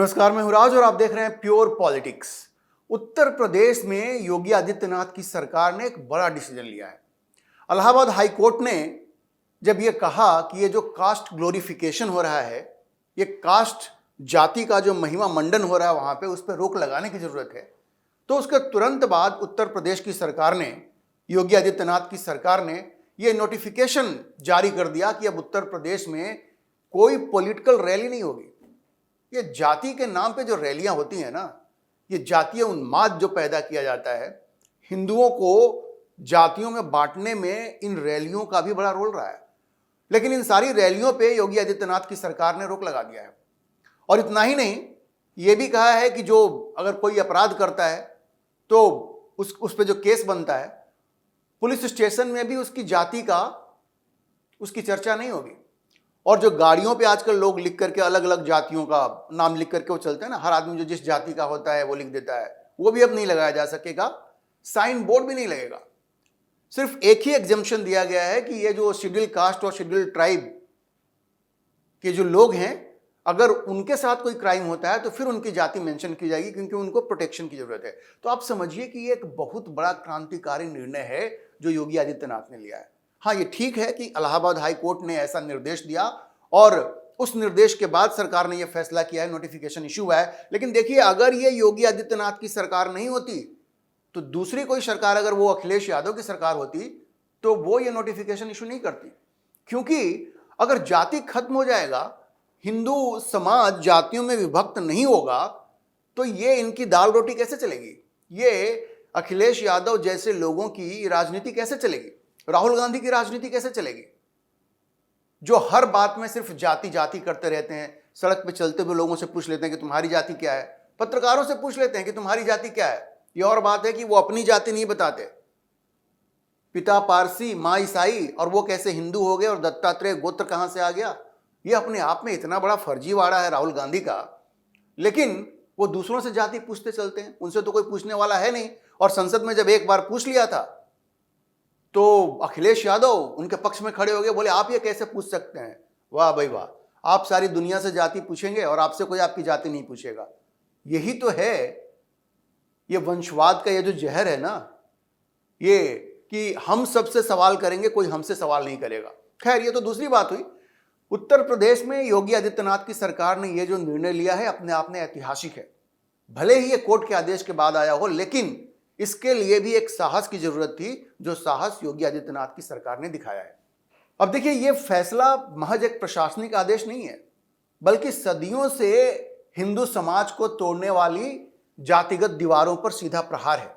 नमस्कार, मैं हूं राज और आप देख रहे हैं प्योर पॉलिटिक्स। उत्तर प्रदेश में योगी आदित्यनाथ की सरकार ने एक बड़ा डिसीजन लिया है। इलाहाबाद हाई कोर्ट ने जब यह कहा कि ये जो कास्ट ग्लोरिफिकेशन हो रहा है, ये कास्ट जाति का जो महिमा मंडन हो रहा है वहां पे, उस पर रोक लगाने की जरूरत है। तो उसके तुरंत बाद उत्तर प्रदेश की सरकार ने, योगी आदित्यनाथ की सरकार ने यह नोटिफिकेशन जारी कर दिया कि अब उत्तर प्रदेश में कोई पॉलिटिकल रैली नहीं होगी। ये जाति के नाम पे जो रैलियां होती हैं ना, ये जातीय उन्माद जो पैदा किया जाता है, हिंदुओं को जातियों में बांटने में इन रैलियों का भी बड़ा रोल रहा है। लेकिन इन सारी रैलियों पे योगी आदित्यनाथ की सरकार ने रोक लगा दिया है। और इतना ही नहीं, ये भी कहा है कि जो अगर कोई अपराध करता है तो उस पे जो केस बनता है, पुलिस स्टेशन में भी उसकी जाति का उसकी चर्चा नहीं होगी। और जो गाड़ियों पे आजकल लोग लिख करके अलग अलग जातियों का नाम लिख करके वो चलते हैं ना, हर आदमी जो जिस जाति का होता है वो लिख देता है, वो भी अब नहीं लगाया जा सकेगा। साइन बोर्ड भी नहीं लगेगा। सिर्फ एक ही एग्जम्पशन दिया गया है कि ये जो शेड्यूल कास्ट और शेड्यूल ट्राइब के जो लोग हैं, अगर उनके साथ कोई क्राइम होता है तो फिर उनकी जाति मेंशन की जाएगी, क्योंकि उनको प्रोटेक्शन की जरूरत है। तो आप समझिए कि ये एक बहुत बड़ा क्रांतिकारी निर्णय है जो योगी आदित्यनाथ ने लिया है। हाँ, ये ठीक है कि इलाहाबाद हाई कोर्ट ने ऐसा निर्देश दिया और उस निर्देश के बाद सरकार ने यह फैसला किया है, नोटिफिकेशन इशू हुआ है। लेकिन देखिए, अगर ये योगी आदित्यनाथ की सरकार नहीं होती तो दूसरी कोई सरकार, अगर वो अखिलेश यादव की सरकार होती, तो वो ये नोटिफिकेशन इशू नहीं करती। क्योंकि अगर जाति खत्म हो जाएगा, हिंदू समाज जातियों में विभक्त नहीं होगा, तो ये इनकी दाल रोटी कैसे चलेगी? ये अखिलेश यादव जैसे लोगों की राजनीति कैसे चलेगी? राहुल गांधी की राजनीति कैसे चलेगी, जो हर बात में सिर्फ जाति जाति करते रहते हैं? सड़क पे चलते हुए लोगों से पूछ लेते हैं कि तुम्हारी जाति क्या है, पत्रकारों से पूछ लेते हैं कि तुम्हारी जाति क्या है। ये और बात है कि वो अपनी जाति नहीं बताते। पिता पारसी, माँ ईसाई, और वो कैसे हिंदू हो गए और दत्तात्रेय गोत्र कहां से आ गया? ये अपने आप में इतना बड़ा फर्जीवाड़ा है राहुल गांधी का। लेकिन वो दूसरों से जाति पूछते चलते हैं, उनसे तो कोई पूछने वाला है नहीं। और संसद में जब एक बार पूछ लिया था तो अखिलेश यादव उनके पक्ष में खड़े हो गए, बोले आप ये कैसे पूछ सकते हैं? वाह भाई वाह, आप सारी दुनिया से जाति पूछेंगे और आपसे कोई आपकी जाति नहीं पूछेगा। यही तो है ये वंशवाद का ये जो जहर है ना, ये कि हम सबसे सवाल करेंगे, कोई हमसे सवाल नहीं करेगा। खैर, ये तो दूसरी बात हुई। उत्तर प्रदेश में योगी आदित्यनाथ की सरकार ने ये जो निर्णय लिया है, अपने आप में ऐतिहासिक है। भले ही ये कोर्ट के आदेश के बाद आया हो, लेकिन इसके लिए भी एक साहस की जरूरत थी, जो साहस योगी आदित्यनाथ की सरकार ने दिखाया है। अब देखिए, यह फैसला महज एक प्रशासनिक आदेश नहीं है, बल्कि सदियों से हिंदू समाज को तोड़ने वाली जातिगत दीवारों पर सीधा प्रहार है।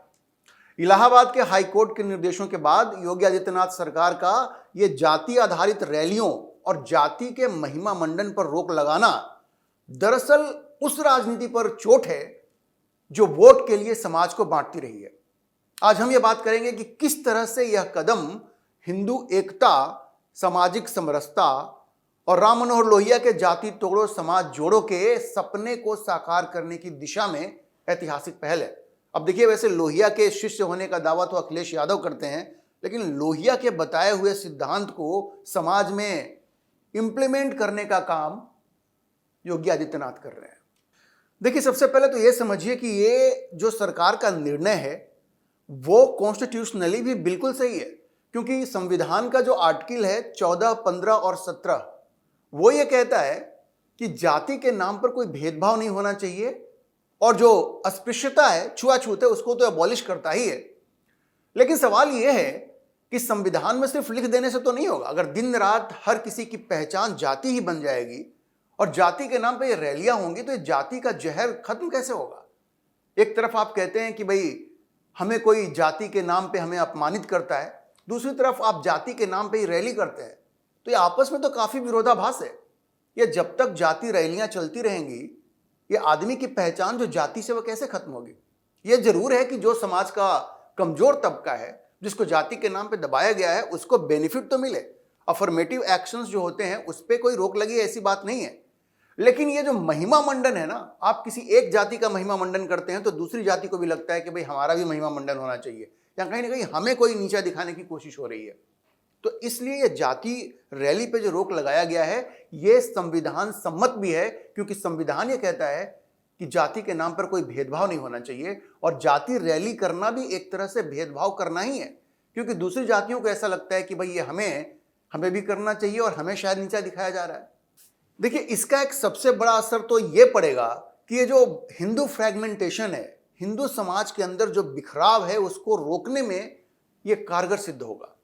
इलाहाबाद के हाई कोर्ट के निर्देशों के बाद योगी आदित्यनाथ सरकार का यह जाति आधारित रैलियों और जाति के महिमा मंडन पर रोक लगाना दरअसल उस राजनीति पर चोट है जो वोट के लिए समाज को बांटती रही है। आज हम ये बात करेंगे कि किस तरह से यह कदम हिंदू एकता, सामाजिक समरसता और राम मनोहर लोहिया के जाति तोड़ो समाज जोड़ो के सपने को साकार करने की दिशा में ऐतिहासिक पहल है। अब देखिए, वैसे लोहिया के शिष्य होने का दावा तो अखिलेश यादव करते हैं, लेकिन लोहिया के बताए हुए सिद्धांत को समाज में इंप्लीमेंट करने का काम योगी आदित्यनाथ कर रहे हैं। देखिए, सबसे पहले तो यह समझिए कि ये जो सरकार का निर्णय है वो कॉन्स्टिट्यूशनली भी बिल्कुल सही है, क्योंकि संविधान का जो आर्टिकल है 14, 15 और 17, वो ये कहता है कि जाति के नाम पर कोई भेदभाव नहीं होना चाहिए, और जो अस्पृश्यता है, छुआछूत है, उसको तो एबॉलिश करता ही है। लेकिन सवाल यह है कि संविधान में सिर्फ लिख देने से तो नहीं होगा। अगर दिन रात हर किसी की पहचान जाति ही बन जाएगी और जाति के नाम पे ये रैलियां होंगी, तो ये जाति का जहर खत्म कैसे होगा? एक तरफ आप कहते हैं कि भाई हमें कोई जाति के नाम पे हमें अपमानित करता है, दूसरी तरफ आप जाति के नाम पे ही रैली करते हैं, तो ये आपस में तो काफी विरोधाभास है। ये जब तक जाति रैलियां चलती रहेंगी, ये आदमी की पहचान जो जाति से वो कैसे खत्म होगी? ये जरूर है कि जो समाज का कमजोर तबका है, जिसको जाति के नाम पे दबाया गया है, उसको बेनिफिट तो मिले। अफर्मेटिव एक्शंस जो होते हैं उस पर कोई रोक लगी, ऐसी बात नहीं है। लेकिन ये जो महिमा मंडन है ना, आप किसी एक जाति का महिमा मंडन करते हैं तो दूसरी जाति को भी लगता है कि भाई हमारा भी महिमा मंडन होना चाहिए, या कहीं ना कहीं हमें कोई नीचा दिखाने की कोशिश हो रही है। तो इसलिए ये जाति रैली पे जो रोक लगाया गया है, ये संविधान सम्मत भी है, क्योंकि संविधान ये कहता है कि जाति के नाम पर कोई भेदभाव नहीं होना चाहिए, और जाति रैली करना भी एक तरह से भेदभाव करना ही है, क्योंकि दूसरी जातियों को ऐसा लगता है कि भाई ये हमें भी करना चाहिए और हमें शायद नीचा दिखाया जा रहा है। देखिए, इसका एक सबसे बड़ा असर तो ये पड़ेगा कि ये जो हिंदू फ्रेगमेंटेशन है, हिंदू समाज के अंदर जो बिखराव है, उसको रोकने में ये कारगर सिद्ध होगा।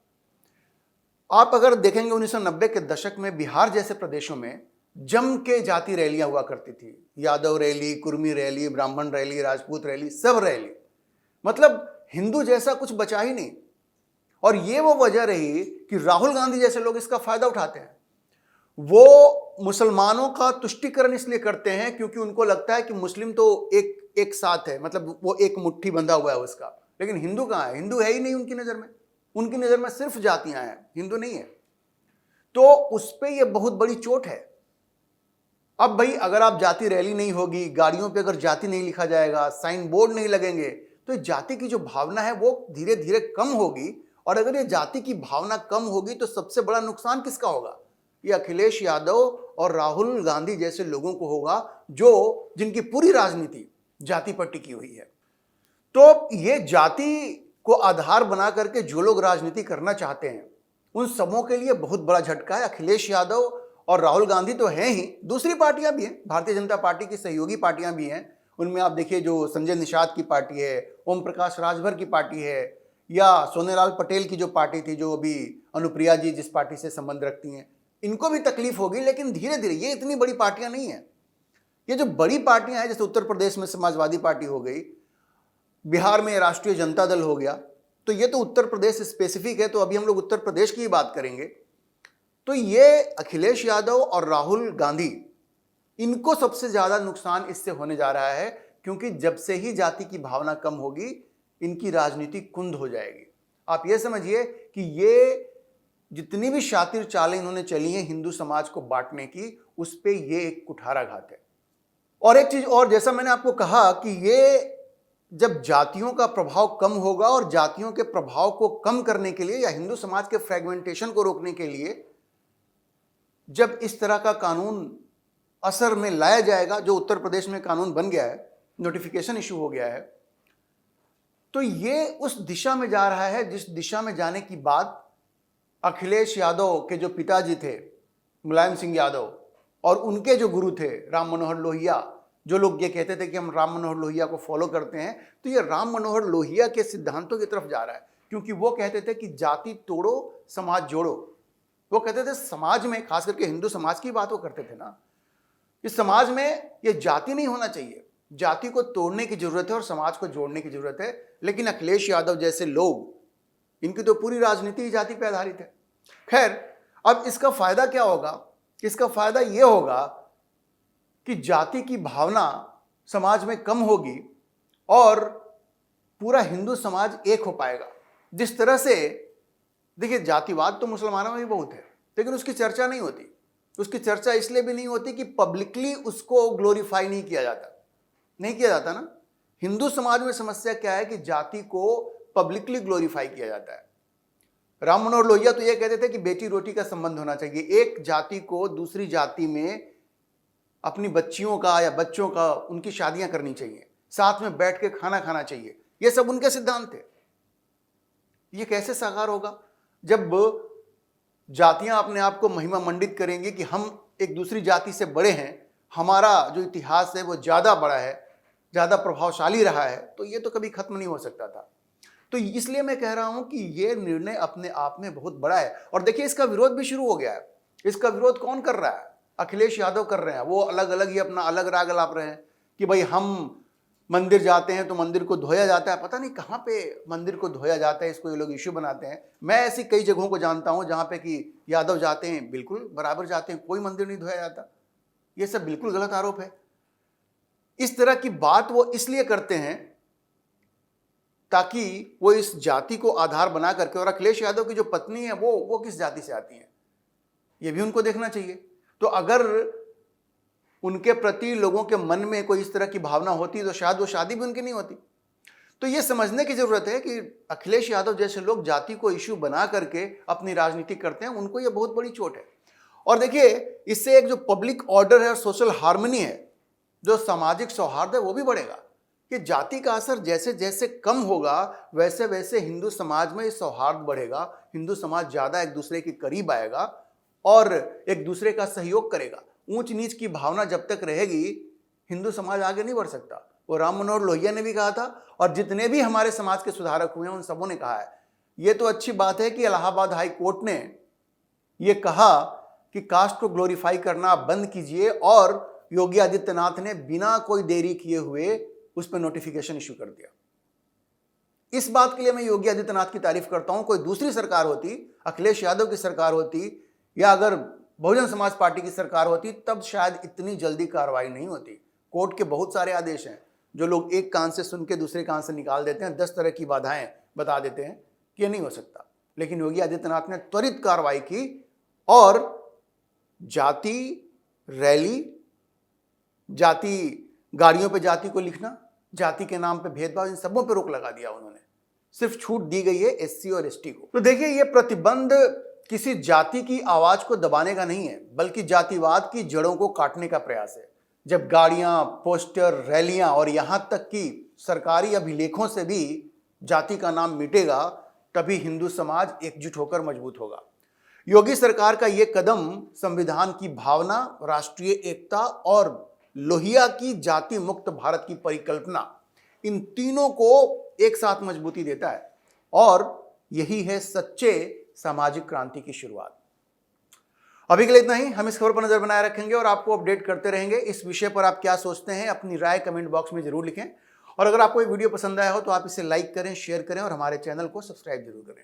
आप अगर देखेंगे 1990 के दशक में बिहार जैसे प्रदेशों में जम के जाति रैलियां हुआ करती थी, यादव रैली, कुर्मी रैली, ब्राह्मण रैली, राजपूत रैली, सब रैली, मतलब हिंदू जैसा कुछ बचा ही नहीं। और ये वो वजह रही कि राहुल गांधी जैसे लोग इसका फायदा उठाते हैं। वो मुसलमानों का तुष्टीकरण इसलिए करते हैं क्योंकि उनको लगता है कि मुस्लिम तो एक साथ है, मतलब वो एक मुट्ठी बंधा हुआ है उसका, लेकिन हिंदू कहाँ है? हिंदू है ही नहीं उनकी नजर में। उनकी नजर में सिर्फ जातियां हैं, हिंदू नहीं है। तो उस पर यह बहुत बड़ी चोट है। अब भाई, अगर आप जाति रैली नहीं होगी, गाड़ियों पे अगर जाति नहीं लिखा जाएगा, साइन बोर्ड नहीं लगेंगे, तो जाति की जो भावना है वो धीरे धीरे कम होगी। और अगर ये जाति की भावना कम होगी तो सबसे बड़ा नुकसान किसका होगा? ये अखिलेश यादव और राहुल गांधी जैसे लोगों को होगा, जिनकी पूरी राजनीति जाति पर टिकी हुई है। तो ये जाति को आधार बना करके जो लोग राजनीति करना चाहते हैं, उन सबों के लिए बहुत बड़ा झटका है। अखिलेश यादव और राहुल गांधी तो हैं ही, दूसरी पार्टियां भी हैं, भारतीय जनता पार्टी की सहयोगी पार्टियां भी हैं। उनमें आप देखिए, जो संजय निषाद की पार्टी है, ओम प्रकाश राजभर की पार्टी है, या सोनेलाल पटेल की जो पार्टी थी, जो अभी अनुप्रिया जी जिस पार्टी से संबंध रखती हैं, इनको भी तकलीफ होगी। लेकिन धीरे धीरे, ये इतनी बड़ी पार्टियां नहीं है। ये जो बड़ी पार्टियां हैं, जैसे उत्तर प्रदेश में समाजवादी पार्टी हो गई, बिहार में राष्ट्रीय जनता दल हो गया, तो ये तो उत्तर प्रदेश स्पेसिफिक है, तो अभी हम लोग उत्तर प्रदेश की ही बात करेंगे। तो ये अखिलेश यादव और राहुल गांधी, इनको सबसे ज्यादा नुकसान इससे होने जा रहा है, क्योंकि जब से ही जाति की भावना कम होगी, इनकी राजनीति कुंद हो जाएगी। आप ये समझिए कि ये जितनी भी शातिर चालें इन्होंने चली हैं हिंदू समाज को बांटने की, उस पे ये एक कुठाराघात है। और एक चीज और, जैसा मैंने आपको कहा कि ये जब जातियों का प्रभाव कम होगा, और जातियों के प्रभाव को कम करने के लिए या हिंदू समाज के फ्रेगमेंटेशन को रोकने के लिए जब इस तरह का कानून असर में लाया जाएगा, जो उत्तर प्रदेश में कानून बन गया है, नोटिफिकेशन इशू हो गया है, तो ये उस दिशा में जा रहा है जिस दिशा में जाने की बात अखिलेश यादव के जो पिताजी थे मुलायम सिंह यादव, और उनके जो गुरु थे राम मनोहर लोहिया, जो लोग ये कहते थे कि हम राम मनोहर लोहिया को फॉलो करते हैं, तो ये राम मनोहर लोहिया के सिद्धांतों की तरफ जा रहा है। क्योंकि वो कहते थे कि जाति तोड़ो, समाज जोड़ो। वो कहते थे समाज में, खास करके हिंदू समाज की बात वो करते थे ना, इस समाज में ये जाति नहीं होना चाहिए, जाति को तोड़ने की जरूरत है और समाज को जोड़ने की जरूरत है। लेकिन अखिलेश यादव जैसे लोग, इनकी तो पूरी राजनीति ही जाति पर आधारित है। खैर, अब इसका फायदा क्या होगा? इसका फायदा यह होगा कि जाति की भावना समाज में कम होगी और पूरा हिंदू समाज एक हो पाएगा। जिस तरह से, देखिए, जातिवाद तो मुसलमानों में भी बहुत है, लेकिन उसकी चर्चा नहीं होती। उसकी चर्चा इसलिए भी नहीं होती कि पब्लिकली उसको ग्लोरीफाई नहीं किया जाता ना। हिंदू समाज में समस्या क्या है कि जाति को पब्लिकली ग्लोरीफाई किया जाता है। राम मनोहर लोहिया तो ये कहते थे कि बेटी रोटी का संबंध होना चाहिए, एक जाति को दूसरी जाति में अपनी बच्चियों का या बच्चों का, उनकी शादियां करनी चाहिए, साथ में बैठ के खाना खाना चाहिए। ये सब उनके सिद्धांत थे। ये कैसे साकार होगा जब जातियां अपने आप को महिमा मंडित करेंगी कि हम एक दूसरी जाति से बड़े हैं, हमारा जो इतिहास है वो ज्यादा बड़ा है, ज्यादा प्रभावशाली रहा है। तो ये तो कभी खत्म नहीं हो सकता था। तो इसलिए मैं कह रहा हूं कि ये निर्णय अपने आप में बहुत बड़ा है। और देखिए, इसका विरोध भी शुरू हो गया है। इसका विरोध कौन कर रहा है? अखिलेश यादव कर रहे हैं। वो अलग अलग ही अपना अलग राग अलाप रहे हैं कि भाई हम मंदिर जाते हैं तो मंदिर को धोया जाता है। पता नहीं कहाँ पे मंदिर को धोया जाता है, इसको ये लोग इश्यू बनाते हैं। मैं ऐसी कई जगहों को जानता हूँ जहाँ पे कि यादव जाते हैं, बिल्कुल बराबर जाते हैं, कोई मंदिर नहीं धोया जाता। ये सब बिल्कुल गलत आरोप है। इस तरह की बात वो इसलिए करते हैं ताकि वो इस जाति को आधार बना करके, और अखिलेश यादव की जो पत्नी है वो किस जाति से आती है, ये भी उनको देखना चाहिए। तो अगर उनके प्रति लोगों के मन में कोई इस तरह की भावना होती तो शायद वो शादी भी उनकी नहीं होती। तो ये समझने की जरूरत है कि अखिलेश यादव जैसे लोग जाति को इश्यू बना करके अपनी राजनीति करते हैं, उनको ये बहुत बड़ी चोट है। और देखिए, इससे एक जो पब्लिक ऑर्डर है और सोशल हार्मनी है, जो सामाजिक सौहार्द है वो भी बढ़ेगा। कि जाति का असर जैसे जैसे कम होगा वैसे वैसे हिंदू समाज में सौहार्द बढ़ेगा, हिंदू समाज ज़्यादा एक दूसरे के करीब आएगा और एक दूसरे का सहयोग करेगा। ऊंच नीच की भावना जब तक रहेगी हिंदू समाज आगे नहीं बढ़ सकता। वो राम मनोहर लोहिया ने भी कहा था और जितने भी हमारे समाज के सुधारक हुए हैं उन सबों ने कहा है। ये तो अच्छी बात है कि इलाहाबाद हाई कोर्ट ने ये कहा कि कास्ट को ग्लोरीफाई करना बंद कीजिए और योगी आदित्यनाथ ने बिना कोई देरी किए हुए उस पर नोटिफिकेशन इशू कर दिया। इस बात के लिए मैं योगी आदित्यनाथ की तारीफ करता हूं। कोई दूसरी सरकार होती, अखिलेश यादव की सरकार होती या अगर बहुजन समाज पार्टी की सरकार होती, तब शायद इतनी जल्दी कार्रवाई नहीं होती। कोर्ट के बहुत सारे आदेश हैं जो लोग एक कान से सुन के दूसरे कान से निकाल देते हैं, 10 तरह की बाधाएं बता देते हैं कि ये नहीं हो सकता। लेकिन योगी आदित्यनाथ ने त्वरित कार्रवाई की और जाति रैली, जाति गाड़ियों पे जाति को लिखना, जाति के नाम पे भेदभाव, इन सबों पे रोक लगा दिया उन्होंने। सिर्फ छूट दी गई है एससी और एसटी को। तो देखिए, ये प्रतिबंध किसी जाति की आवाज को दबाने का नहीं है, बल्कि जातिवाद की जड़ों को काटने का प्रयास है। जब गाड़ियां, पोस्टर, रैलियां और यहां तक कि सरकारी अभिलेखों से भी जाति का नाम मिटेगा, तभी हिंदू समाज एकजुट होकर मजबूत होगा। योगी सरकार का यह कदम संविधान की भावना, राष्ट्रीय एकता और लोहिया की जाति मुक्त भारत की परिकल्पना, इन तीनों को एक साथ मजबूती देता है और यही है सच्चे सामाजिक क्रांति की शुरुआत। अभी के लिए इतना ही। हम इस खबर पर नजर बनाए रखेंगे और आपको अपडेट करते रहेंगे। इस विषय पर आप क्या सोचते हैं, अपनी राय कमेंट बॉक्स में जरूर लिखें। और अगर आपको ये वीडियो पसंद आया हो तो आप इसे लाइक करें, शेयर करें और हमारे चैनल को सब्सक्राइब जरूर करें।